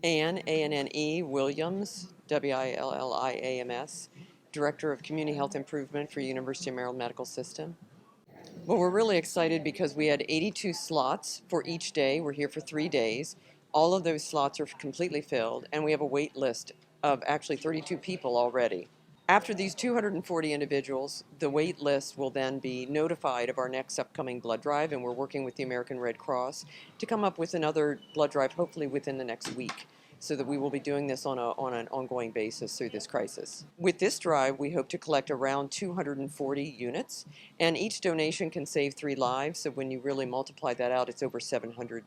Anne, A-N-N-E, Williams, W-I-L-L-I-A-M-S, Director of Community Health Improvement for University of Maryland Medical System. Well, we're really excited because we had 82 slots for each day. We're here for 3 days. All of those slots are completely filled, and we have a wait list of actually 32 people already. After these 240 individuals, the wait list will then be notified of our next upcoming blood drive, and we're working with the American Red Cross to come up with another blood drive, hopefully within the next week, so that we will be doing this on an ongoing basis through this crisis. With this drive, we hope to collect around 240 units, and each donation can save 3 lives, so when you really multiply that out, it's over 700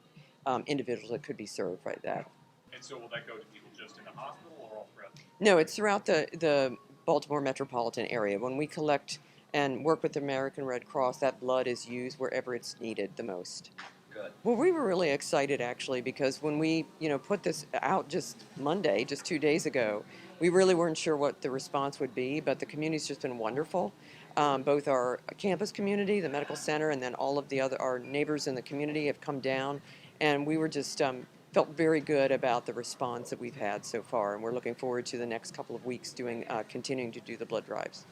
individuals that could be served by that. And so will that go to people just in the hospital or all throughout? No, it's throughout the Baltimore metropolitan area. When we collect and work with the American Red Cross, that blood is used wherever it's needed the most. Good. Well, we were really excited actually because when we, put this out just Monday, just 2 days ago, we really weren't sure what the response would be, but the community's just been wonderful. Both our campus community, the medical center, and then all of our neighbors in the community have come down, and we were just felt very good about the response that we've had so far, and we're looking forward to the next couple of weeks continuing to do the blood drives.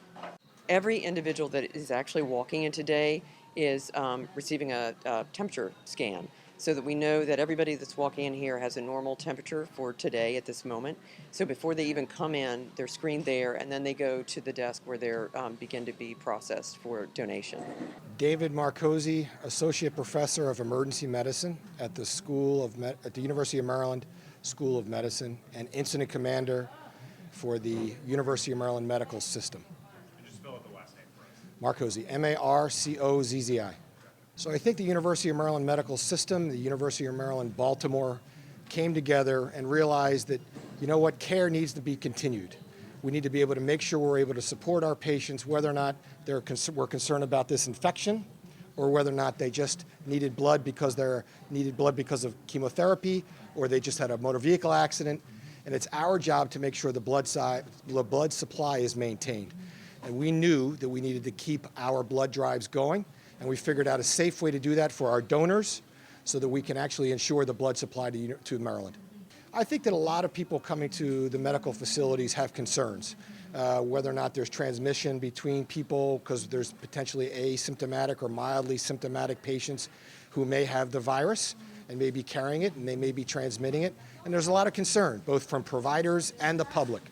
Every individual that is actually walking in today is receiving a temperature scan so that we know that everybody that's walking in here has a normal temperature for today at this moment. So before they even come in, they're screened there, and then they go to the desk where they're begin to be processed for donation. David Marcosi, Associate Professor of Emergency Medicine at the at the University of Maryland School of Medicine and Incident Commander for the University of Maryland Medical System. And just spell out the last name for us. Marcosi, M-A-R-C-O-Z-Z-I. So I think the University of Maryland Medical System, the University of Maryland Baltimore came together and realized that, care needs to be continued. We need to be able to make sure we're able to support our patients, whether or not we're concerned about this infection or whether or not they just needed blood because of chemotherapy or they just had a motor vehicle accident. And it's our job to make sure the blood supply is maintained. And we knew that we needed to keep our blood drives going, and we figured out a safe way to do that for our donors so that we can actually ensure the blood supply to Maryland. I think that a lot of people coming to the medical facilities have concerns, whether or not there's transmission between people because there's potentially asymptomatic or mildly symptomatic patients who may have the virus and may be carrying it and they may be transmitting it. And there's a lot of concern, both from providers and the public.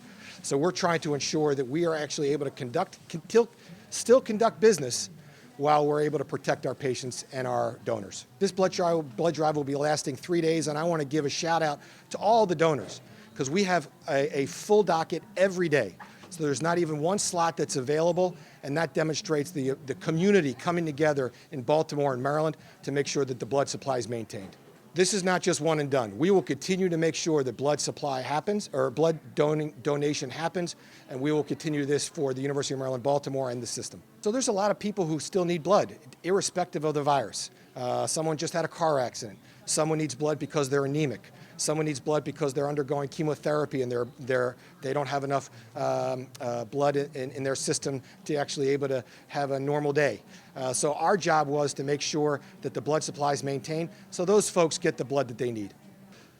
So we're trying to ensure that we are actually able to still conduct business while we're able to protect our patients and our donors. This blood drive will be lasting 3 days, and I want to give a shout out to all the donors because we have a full docket every day. So there's not even one slot that's available, and that demonstrates the community coming together in Baltimore and Maryland to make sure that the blood supply is maintained. This is not just one and done. We will continue to make sure that blood supply happens, or blood donation happens, and we will continue this for the University of Maryland, Baltimore, and the system. So there's a lot of people who still need blood, irrespective of the virus. Someone just had a car accident. Someone needs blood because they're anemic. Someone needs blood because they're undergoing chemotherapy and they don't have enough blood in their system to actually able to have a normal day. So our job was to make sure that the blood supply is maintained so those folks get the blood that they need.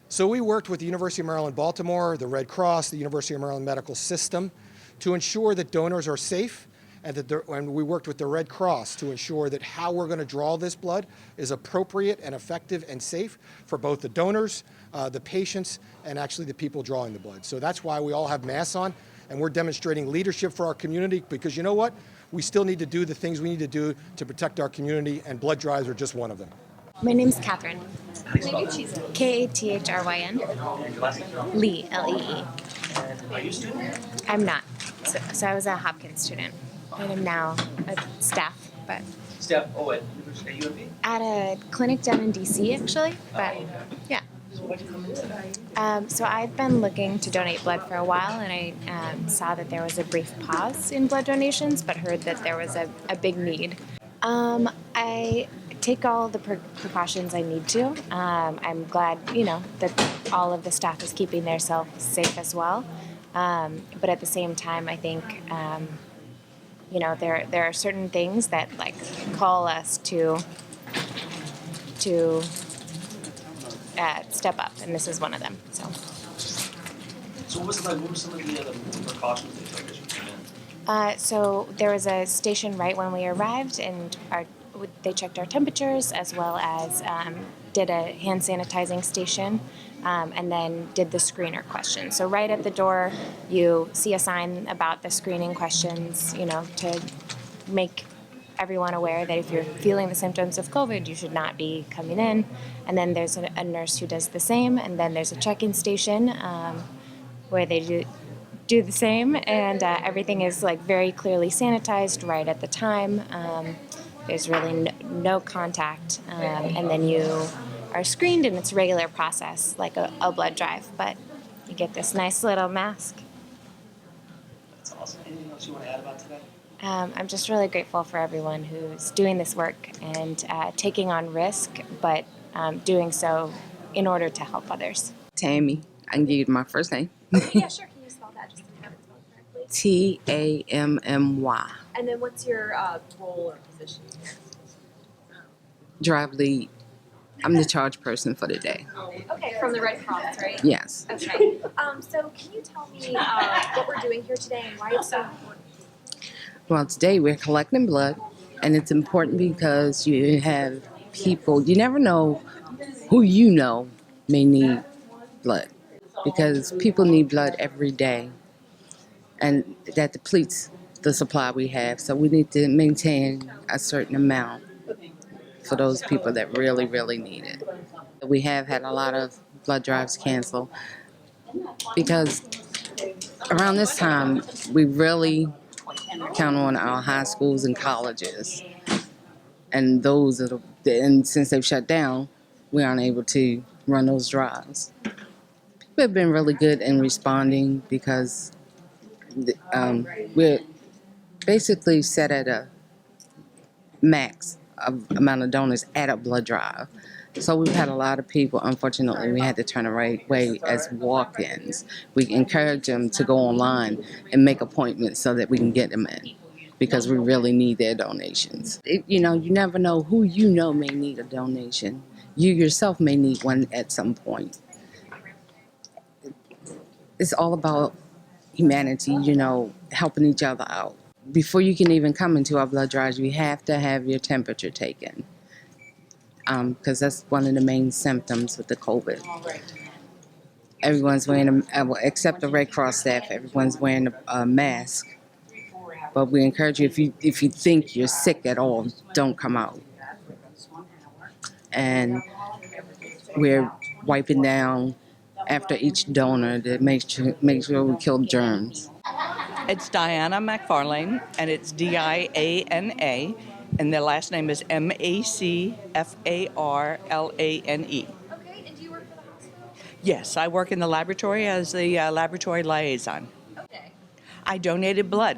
So we worked with the University of Maryland, Baltimore, the Red Cross, the University of Maryland Medical System to ensure that donors are safe, and we worked with the Red Cross to ensure that how we're going to draw this blood is appropriate and effective and safe for both the donors, the patients, and actually the people drawing the blood. So that's why we all have masks on, and we're demonstrating leadership for our community because you know what? We still need to do the things we need to do to protect our community, and blood drives are just one of them. My name's Catherine. How do you spell it? Kathryn. And your last name? Lee, L-E-E. And are you a student? I'm not. So I was a Hopkins student. I am now a staff, but Steph, at UMP? at a clinic down in D.C. actually. But yeah. So why'd you come in today? So I've been looking to donate blood for a while, and I saw that there was a brief pause in blood donations, but heard that there was a big need. I take all the precautions I need to. I'm glad, that all of the staff is keeping themselves safe as well. But at the same time, I think, there are certain things that call us to step up, and this is one of them. So. So what was it like? What were some of the other precautions they took as you came in? So there was a station right when we arrived, and they checked our temperatures as well as did a hand sanitizing station, and then did the screener questions. So right at the door, you see a sign about the screening questions, to make everyone aware that if you're feeling the symptoms of COVID, you should not be coming in. And then there's a nurse who does the same, and then there's a check-in station where they do the same, and everything is like very clearly sanitized right at the time. There's really no contact, and then you are screened, and it's a regular process like a blood drive, but you get this nice little mask. That's awesome. Anything else you want to add about today? I'm just really grateful for everyone who's doing this work and taking on risk, but doing so in order to help others. Tammy. I can give you my first name. Yeah, sure. Can you spell that just so we have it spelled correctly? Tammy. And then what's your role or position here? Drive lead. I'm the charge person for the day. Okay, from the Red Cross, right? Yes. Okay. So can you tell me what we're doing here today and why it's so important? Well, today we're collecting blood, and it's important because you have people, you never know who you know may need blood, because people need blood every day, and that depletes the supply we have. So we need to maintain a certain amount for those people that really, really need it. We have had a lot of blood drives canceled because around this time we really count on our high schools and colleges, and and since they've shut down, we aren't able to run those drives. People have been really good in responding because we're basically set at a max of amount of donors at a blood drive. So we've had a lot of people, unfortunately, we had to turn away as walk-ins. We encourage them to go online and make appointments so that we can get them in, because we really need their donations. You never know who you know may need a donation. You yourself may need one at some point. It's all about humanity, helping each other out. Before you can even come into our blood drives, you have to have your temperature taken, because that's one of the main symptoms with the COVID. Everyone's wearing, except the Red Cross staff, everyone's wearing a mask. But we encourage you, if you think you're sick at all, don't come out. And we're wiping down after each donor to make sure we kill germs. It's Diana McFarlane, and it's Diana, and their last name is Macfarlane. Okay, and do you work for the hospital? Yes, I work in the laboratory as the laboratory liaison. Okay. I donated blood.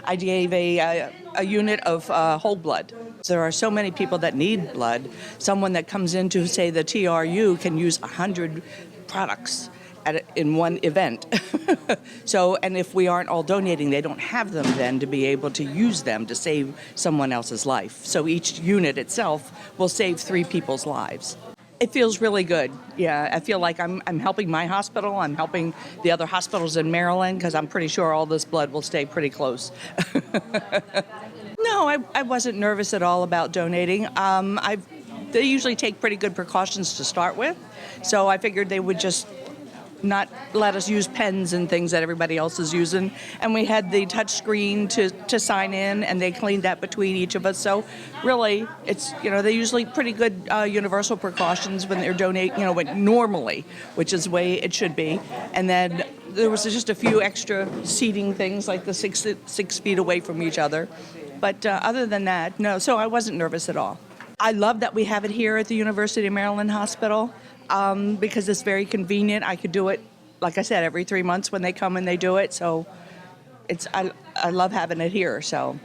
I gave a unit of whole blood. There are so many people that need blood. Someone that comes into, say, the TRU can use 100 products in one event. And if we aren't all donating, they don't have them then to be able to use them to save someone else's life. So each unit itself will save 3 people's lives. It feels really good. Yeah, I feel like I'm helping my hospital. I'm helping the other hospitals in Maryland, because I'm pretty sure all this blood will stay pretty close. No, I wasn't nervous at all about donating. They usually take pretty good precautions to start with, so I figured they would just not let us use pens and things that everybody else is using. And we had the touch screen to sign in, and they cleaned that between each of us. So really, it's, they usually pretty good universal precautions when they're donating, normally, which is the way it should be. And then there was just a few extra seating things, like the 6 feet away from each other. But other than that, no, so I wasn't nervous at all. I love that we have it here at the University of Maryland Hospital. Because it's very convenient. I could do it, like I said, every 3 months when they come and they do it. So I love having it here. So.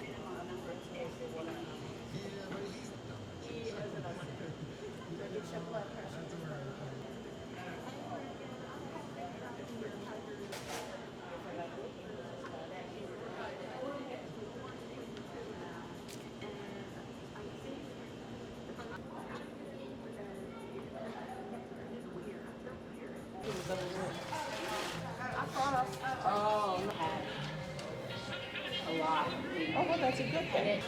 that's a good thing.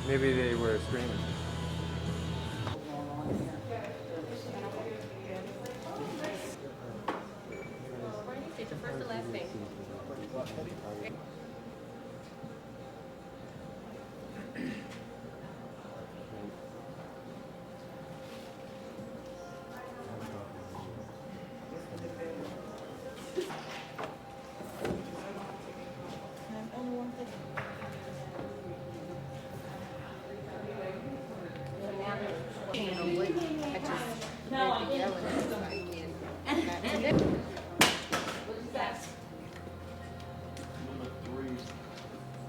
Maybe they were screaming. Handle it. I just read the yellow.